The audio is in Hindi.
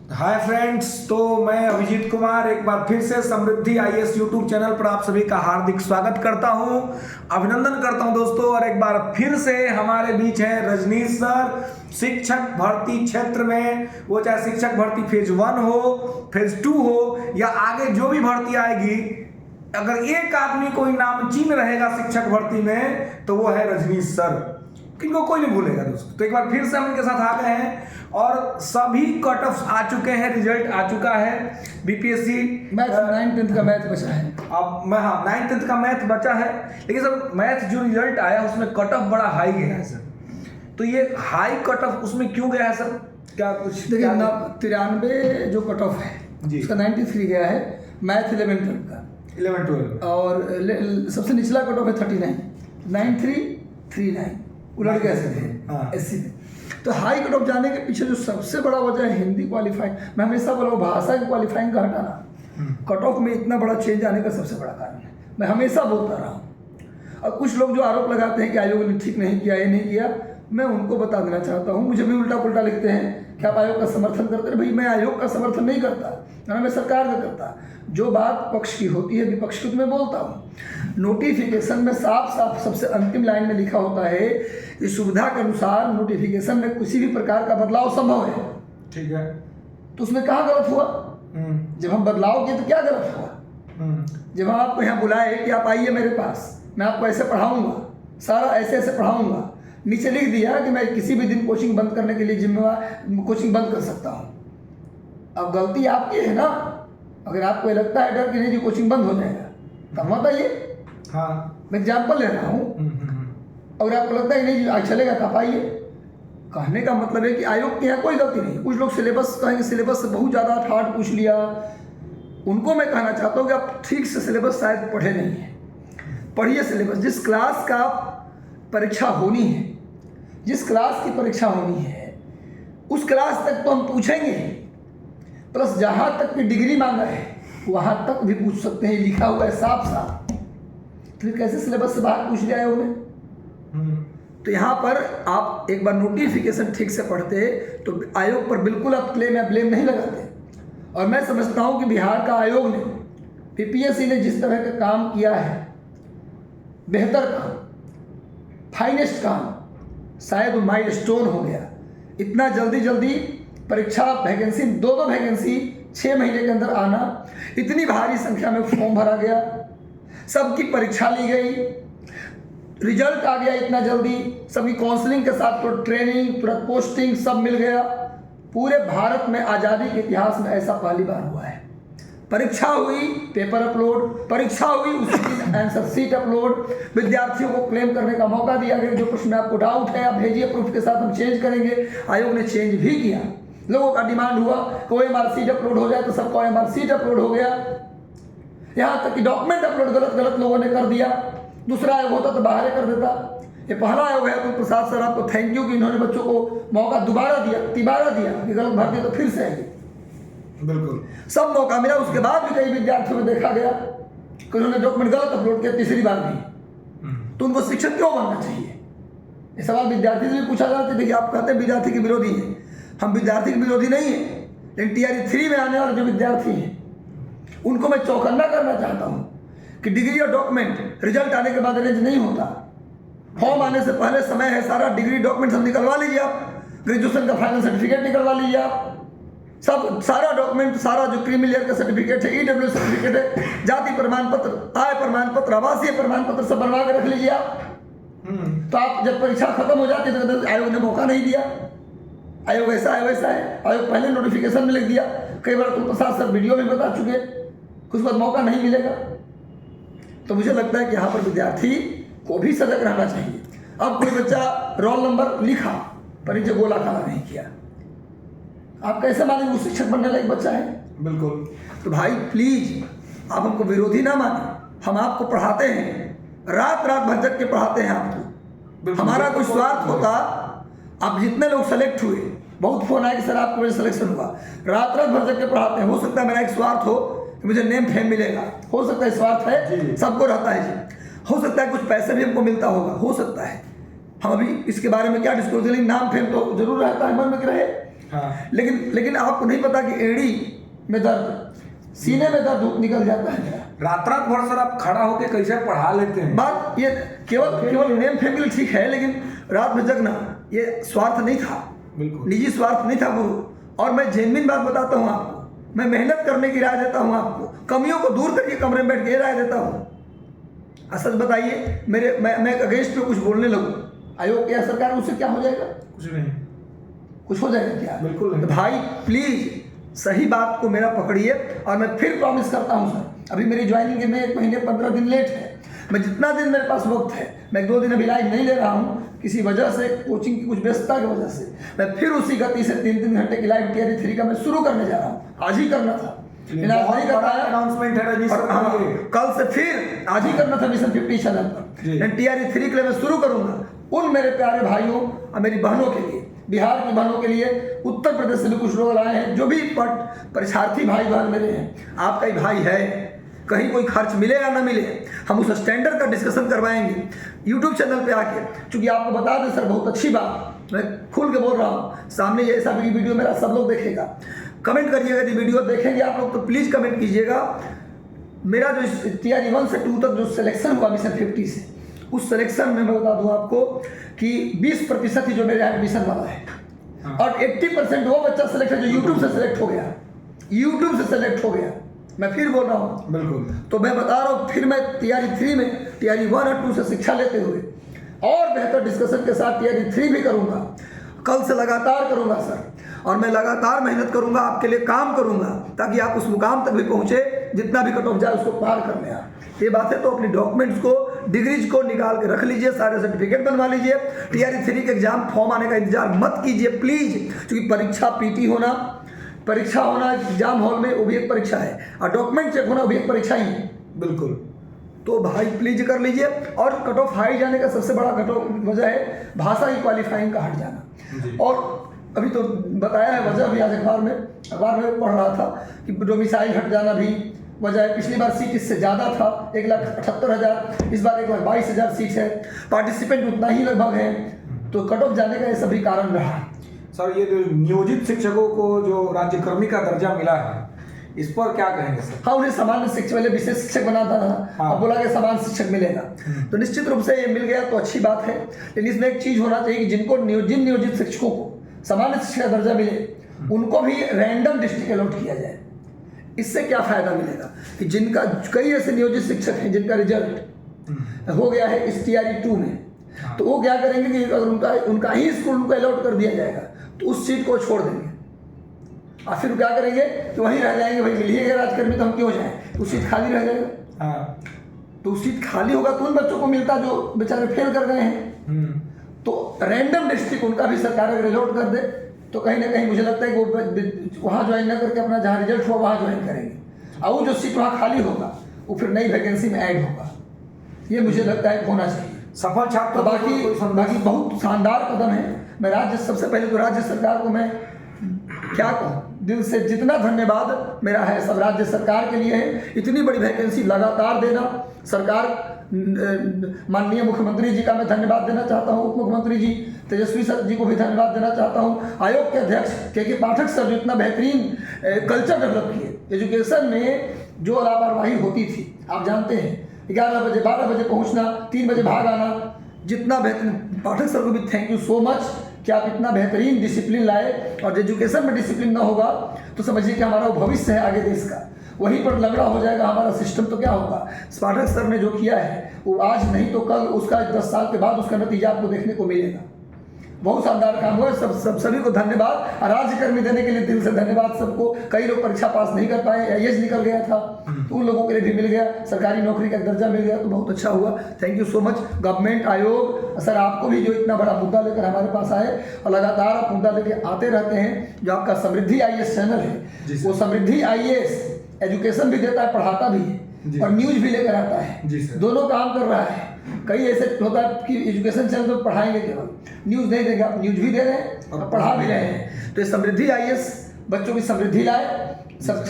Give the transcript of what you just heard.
हाय फ्रेंड्स, तो मैं अभिजीत कुमार एक बार फिर से समृद्धि आईएएस यूट्यूब चैनल पर आप सभी का हार्दिक स्वागत करता हूं, अभिनंदन करता हूं दोस्तों। और एक बार फिर से हमारे बीच है रजनीश सर। शिक्षक भर्ती क्षेत्र में, वो चाहे शिक्षक भर्ती फेज 1 हो, फेज 2 हो या आगे जो भी भर्ती आएगी, अगर एक आदमी कोई नामचीन रहेगा शिक्षक भर्ती में तो वो है रजनीश सर। इनको कोई नहीं भूलेगा दोस्तों। तो एक बार फिर से हम इनके साथ आ गए हैं और सभी कट ऑफ आ चुके हैं, रिजल्ट आ चुका है। बीपीएससी मैथ 9th का मैथ बचा है। अब मैं 9th का मैथ बचा है, लेकिन सर मैथ जो रिजल्ट आया उसमें कट ऑफ बड़ा हाई गया है सर। तो ये हाई कट ऑफ उसमें क्यों गया है सर? क्या कुछ देखिए 93 जो कट ऑफ है जी, उसका 93 गया है मैथ 11 का 11-12 और सबसे निचला कट ऑफ है 39 9339 उलट गए हाँ। थे एससी में। तो हाई कट ऑफ जाने के पीछे जो सबसे बड़ा वजह है हिंदी क्वालिफाइंग। मैं हमेशा बोला हूँ भाषा की क्वालिफाइंग का हटाना कट ऑफ में इतना बड़ा चेंज आने का सबसे बड़ा कारण है। मैं हमेशा बोलता रहा हूँ। और कुछ लोग जो आरोप लगाते हैं कि आयोग ने ठीक नहीं किया, ये नहीं किया, मैं उनको बता देना चाहता हूँ। मुझे भी उल्टा पुल्टा लिखते हैं कि आप आयोग का समर्थन करते हैं। भाई मैं आयोग का समर्थन नहीं करता, ना मैं सरकार का करता। जो बात पक्ष की होती है विपक्ष की तो मैं बोलता हूँ। नोटिफिकेशन में साफ साफ सबसे अंतिम लाइन में लिखा होता है कि सुविधा के अनुसार नोटिफिकेशन में किसी भी प्रकार का बदलाव संभव है। ठीक है, तो उसमें कहाँ गलत हुआ? जब हम बदलाव किए तो क्या गलत हुआ? जब हम आपको यहाँ बुलाए कि आप आइए मेरे पास, मैं आपको ऐसे पढ़ाऊंगा, सारा ऐसे ऐसे पढ़ाऊंगा, नीचे लिख दिया कि मैं किसी भी दिन कोचिंग बंद करने के लिए जिम्मेवार, कोचिंग बंद कर सकता हूँ। अब गलती आपकी है ना। अगर आपको लगता है डर कि नहीं जी कोचिंग बंद हो जाएगा तब मत आइए। हाँ, मैं एग्जाम्पल ले रहा हूँ। अगर आपको लगता है कि नहीं जी आज चलेगा तब आइए। कहने का मतलब है कि आयोग के यहाँ कोई गलती नहीं। कुछ लोग सिलेबस कहेंगे सिलेबस से बहुत ज़्यादा हार्ड पूछ लिया, उनको मैं कहना चाहता हूँ कि आप ठीक से सिलेबस शायद पढ़े नहीं है। पढ़िए सिलेबस। जिस क्लास का परीक्षा होनी है, जिस क्लास की परीक्षा होनी है उस क्लास तक तो हम पूछेंगे, प्लस जहाँ तक की डिग्री मांगा है वहाँ तक भी पूछ सकते हैं। लिखा हुआ है साफ साफ। फिर कैसे सिलेबस से बाहर पूछ लिया आयोग ने? तो यहाँ पर आप एक बार नोटिफिकेशन ठीक से पढ़ते तो आयोग पर बिल्कुल आप क्लेम या ब्लेम नहीं लगाते। और मैं समझता हूँ कि बिहार का आयोग ने, बीपीएससी ने जिस तरह का काम किया है, बेहतर काम, फाइनेस्ट काम, शायद वो माइलस्टोन हो गया। इतना जल्दी परीक्षा वैकेंसी, 2 वैकेंसी 6 महीने के अंदर आना, इतनी भारी संख्या में फॉर्म भरा गया, सबकी परीक्षा ली गई, रिजल्ट आ गया इतना जल्दी, सबकी काउंसलिंग के साथ तो ट्रेनिंग, तुरंत पोस्टिंग सब मिल गया। पूरे भारत में आज़ादी के इतिहास में ऐसा पहली बार हुआ है। परीक्षा हुई, पेपर अपलोड, परीक्षा हुई, उसी दिन आंसर शीट अपलोड, विद्यार्थियों को क्लेम करने का मौका दिया गया। जो प्रश्न में आपको डाउट है आप भेजिए, प्रूफ के साथ हम चेंज करेंगे। आयोग ने चेंज भी किया। लोगों का डिमांड हुआ कोई OMR शीट अपलोड हो जाए तो सबका OMR शीट अपलोड हो गया। यहाँ तक कि डॉक्यूमेंट अपलोड गलत लोगों ने कर दिया। दूसरा आयोग होता तो बाहर कर देता। ये पहला आयोग है तो प्रसाद सर आपको थैंक यू कि इन्होंने बच्चों को मौका तिबारा दिया कि गलत भर दिया तो फिर से आएगी। बिल्कुल सब मौका मिला। उसके बाद भी कई विद्यार्थियों में देखा गया कि उन्होंने डॉक्यूमेंट गलत अपलोड किया, तीसरी बार भी। तो उनको शिक्षक क्यों बनना चाहिए? ये सवाल विद्यार्थी से भी पूछा जाता है। देखिए आप कहते हैं विद्यार्थी के विरोधी है, हम विद्यार्थी के विरोधी नहीं है, लेकिन TRE 3 में आने वाले जो विद्यार्थी हैं उनको मैं चौकन्ना करना चाहता हूँ कि डिग्री और डॉक्यूमेंट रिजल्ट आने के बाद अरेंज नहीं होता। फॉर्म आने से पहले समय है, सारा डिग्री डॉक्यूमेंट सब निकलवा लीजिए आप, ग्रेजुएशन का फाइनल सर्टिफिकेट निकलवा लीजिए आप, सब सारा डॉक्यूमेंट, सारा जो क्रीमी लेयर का सर्टिफिकेट है, EW सर्टिफिकेट है, जाति प्रमाण पत्र, आय प्रमाण पत्र, आवासीय प्रमाण पत्र सब बनवा के रख लीजिए आप। तो आप जब परीक्षा खत्म हो जाती है तो आयोग ने मौका नहीं दिया। आयोग ऐसा है वैसा है, आयोग पहले नोटिफिकेशन में लिख दिया। कई बार तुम प्रसाद सर वीडियो में बता चुके, कुछ बाद मौका नहीं मिलेगा। तो मुझे लगता है कि यहाँ पर विद्यार्थी को भी सजग रहना चाहिए। अब कोई बच्चा रोल नंबर लिखा पर नीचे गोला काला नहीं किया, आप कैसे मानेंगे वो शिक्षक बनने लायक बच्चा है? बिल्कुल। तो भाई प्लीज आप हमको विरोधी ना माने। हम आपको पढ़ाते हैं, रात भर जग के पढ़ाते हैं आपको। हमारा कोई स्वार्थ होता, आप जितने लोग सेलेक्ट हुए, बहुत फोन आया कि सर आपको मेरा सिलेक्शन हुआ, रात भर जग के पढ़ाते हैं। हो सकता है मेरा एक स्वार्थ हो कि मुझे नेम फेम मिलेगा, हो सकता है स्वार्थ है, सबको रहता है जी। हो सकता है कुछ पैसे भी हमको मिलता होगा, हो सकता है। हम अभी इसके बारे में क्या डिस्कस करें, नाम फेम तो जरूर रहता है मन में कि रहे। हाँ। लेकिन आपको नहीं पता कि एड़ी में दर्द, सीने में दर्द निकल जाता है मेरा। रात भर सर आप खड़ा होके कैसे पढ़ा लेते हैं? बात ये केवल नेम फेम के लिए ठीक है, लेकिन रात में जगना ये स्वार्थ नहीं था, बिल्कुल निजी स्वार्थ नहीं था गुरु। और मैं जेन्युइन बात बताता हूँ आपको, मैं मेहनत करने की राय देता हूँ आपको, कमियों को दूर करके कमरे में बैठ के राय देता हूँ। सच बताइए, मैं अगेंस्ट में कुछ बोलने लगूँ आयोग या सरकार, उससे क्या हो जाएगा? कुछ नहीं, कुछ हो जाएगा क्या? बिल्कुल नहीं। तो भाई प्लीज सही बात को मेरा पकड़िए। और मैं फिर प्रॉमिस करता हूँ सर, अभी मेरी ज्वाइनिंग में 1 महीने 15 दिन लेट है। मैं जितना दिन मेरे पास वक्त है, मैं 2 दिन अभी लाइव नहीं ले रहा हूँ किसी वजह से, कोचिंग की कुछ व्यस्तता की वजह से। मैं फिर उसी गति से 3-3 घंटे की लाइव टीआरई 3 का मैं शुरू करने जा रहा हूँ। आज ही करना था, लेकिन आज नहीं कर पाया। अनाउंसमेंट है रजनी सर, कल से फिर आज ही करना था मिशन 50 चैनल पर। टीआरई 3 के लिए मैं शुरू करूंगा उन मेरे प्यारे भाइयों और मेरी बहनों के लिए, बिहार की बहनों के लिए, उत्तर प्रदेश से भी कुछ लोग आए हैं, जो भी परीक्षार्थी भाई बहन मेरे हैं। आपका ही भाई है, कहीं कोई खर्च मिले या ना मिले, हम उस स्टैंडर्ड का डिस्कशन करवाएंगे यूट्यूब चैनल पे आके। क्योंकि आपको बता दें सर, बहुत अच्छी बात, मैं खुल के बोल रहा हूँ, सामने ये ऐसा भी वीडियो मेरा सब लोग देखेगा। कमेंट करिएगा, यदि वीडियो देखेंगे आप लोग तो प्लीज़ कमेंट कीजिएगा। मेरा जो टीआरई 1 से 2 तक जो सिलेक्शन हुआ मिशन 50 से, उस सिलेक्शन में मैं बता दूं आपको कि 20% ही जो मेरे एडमिशन वाला है, और 80% वो बच्चा सेलेक्ट है जो यूट्यूब से सेलेक्ट हो गया, यूट्यूब से सेलेक्ट हो गया। मैं फिर बोल रहा हूँ, बिल्कुल। तो मैं बता रहा हूँ, फिर मैं टीआरई 3 में टीआरई 1 और 2 से शिक्षा लेते हुए और बेहतर डिस्कशन के साथ टीआरई 3 भी करूँगा। कल से लगातार करूँगा सर, और मैं लगातार मेहनत करूँगा, आपके लिए काम करूँगा, ताकि आप उस मुकाम तक भी पहुँचे, जितना भी कट ऑफ जाए उसको पार कर लें आप। ये बात है, तो अपनी डॉक्यूमेंट्स को, डिग्रीज को निकाल के रख लीजिए, सारे सर्टिफिकेट बनवा लीजिए। टीआरई 3 के एग्जाम फॉर्म आने का इंतजार मत कीजिए प्लीज, क्योंकि परीक्षा पीटी होना, परीक्षा होना एग्जाम हॉल में, वो भी एक परीक्षा है, और डॉक्यूमेंट चेक होना वो भी एक परीक्षा ही है। बिल्कुल। तो भाई प्लीज कर लीजिए। और कट ऑफ हाई जाने का सबसे बड़ा कट ऑफ वजह है भाषा की क्वालिफाइंग का हट जाना। और अभी तो बताया है वजह, भी आज अखबार में पढ़ रहा था कि डोमिसाइल हट जाना भी वजह है। पिछली बार सीट इससे ज़्यादा था, 1,78,000, इस बार 1,22,000 सीट है, पार्टिसिपेंट उतना ही लगभग है, तो कट ऑफ जाने का ये सभी कारण रहा। सर ये जो नियोजित शिक्षकों को जो राज्यकर्मी का दर्जा मिला है, इस पर क्या कहेंगे सर? हाँ, उन्हें सामान्य शिक्षक वाले विशेष शिक्षक बनाता था, हाँ। अब बोला कि समान शिक्षक मिलेगा, तो निश्चित रूप से ये मिल गया तो अच्छी बात है। लेकिन इसमें एक चीज होना चाहिए कि जिनको जिन नियोजित शिक्षकों को सामान्य शिक्षक का दर्जा मिले, उनको भी रैंडम डिस्ट्रिक्ट अलॉट किया जाए। इससे क्या फायदा मिलेगा कि जिनका, कई ऐसे नियोजित शिक्षक हैं जिनका रिजल्ट हो गया है इस टीआरई 2 में, तो वो क्या करेंगे कि अगर उनका ही स्कूल को अलॉट कर दिया जाएगा तो उस सीट को छोड़ देंगे, और फिर क्या करेंगे कि वहीं रह जाएंगे, भाई मिलिए राजकर्मी तो हम क्यों जाएं, तो सीट खाली रह जाएगा। तो सीट खाली होगा तो उन बच्चों को मिलता जो बेचारे फेल कर गए हैं। तो रैंडम डिस्ट्रिक्ट उनका भी सरकार अगर अलॉट कर दे तो कहीं ना कहीं मुझे लगता है कि वो वहाँ ज्वाइन ना करके अपना जहाँ रिजल्ट हुआ वहाँ ज्वाइन करेंगे, और वो जो सीट वहाँ खाली होगा वो फिर नई वैकेंसी में ऐड होगा। ये मुझे लगता है होना चाहिए। सफल छात्र। बाकी बहुत शानदार कदम है। मैं सबसे पहले तो राज्य सरकार को मैं क्या कहूँ, दिल से जितना धन्यवाद मेरा है सब राज्य सरकार के लिए है। इतनी बड़ी वैकेंसी लगातार देना, सरकार माननीय मुख्यमंत्री जी का मैं धन्यवाद देना चाहता हूँ, उप मुख्यमंत्री जी तेजस्वी सर जी को भी धन्यवाद देना चाहता हूँ, आयोग के अध्यक्ष के पाठक सर जो इतना बेहतरीन कल्चर डेवलप किए। एजुकेशन में जो लापरवाही होती थी आप जानते हैं, 11 बजे 12 बजे पहुँचना, 3 बजे भाग आना, जितना बेहतरीन, पाठक सर को भी थैंक यू सो मच कि आप इतना बेहतरीन डिसिप्लिन लाए। और एजुकेशन में डिसिप्लिन ना होगा तो समझिए कि हमारा वो भविष्य है आगे देश का, वहीं पर लगड़ा हो जाएगा हमारा सिस्टम, तो क्या होगा। पाठक सर ने जो किया है वो आज नहीं तो कल, उसका 10 साल के बाद उसका नतीजा आपको देखने को मिलेगा। बहुत शानदार काम हुआ, सभी को धन्यवाद। राज्यकर्मी देने के लिए दिल से धन्यवाद सबको। कई लोग परीक्षा पास नहीं कर पाए, आईएएस निकल गया था तो उन लोगों के लिए भी मिल गया, सरकारी नौकरी का दर्जा मिल गया, तो बहुत अच्छा हुआ। Thank you so much government, आयोग, सर आपको भी जो इतना बड़ा मुद्दा लेकर हमारे पास आए और लगातार आप मुद्दा लेकर आते रहते हैं। जो आपका समृद्धि आईएएस चैनल है, वो समृद्धि आईएएस एजुकेशन भी देता है, पढ़ाता भी है और न्यूज भी लेकर आता है, दोनों काम कर रहा है। कई ऐसे होता है कि एजुकेशन चैनल तो पढ़ाएंगे केवल, न्यूज नहीं देंगे, आप न्यूज भी दे रहे हैं और पढ़ा भी रहे हैं। तो ये समृद्धि आईएएस बच्चों की समृद्धि लाए, सब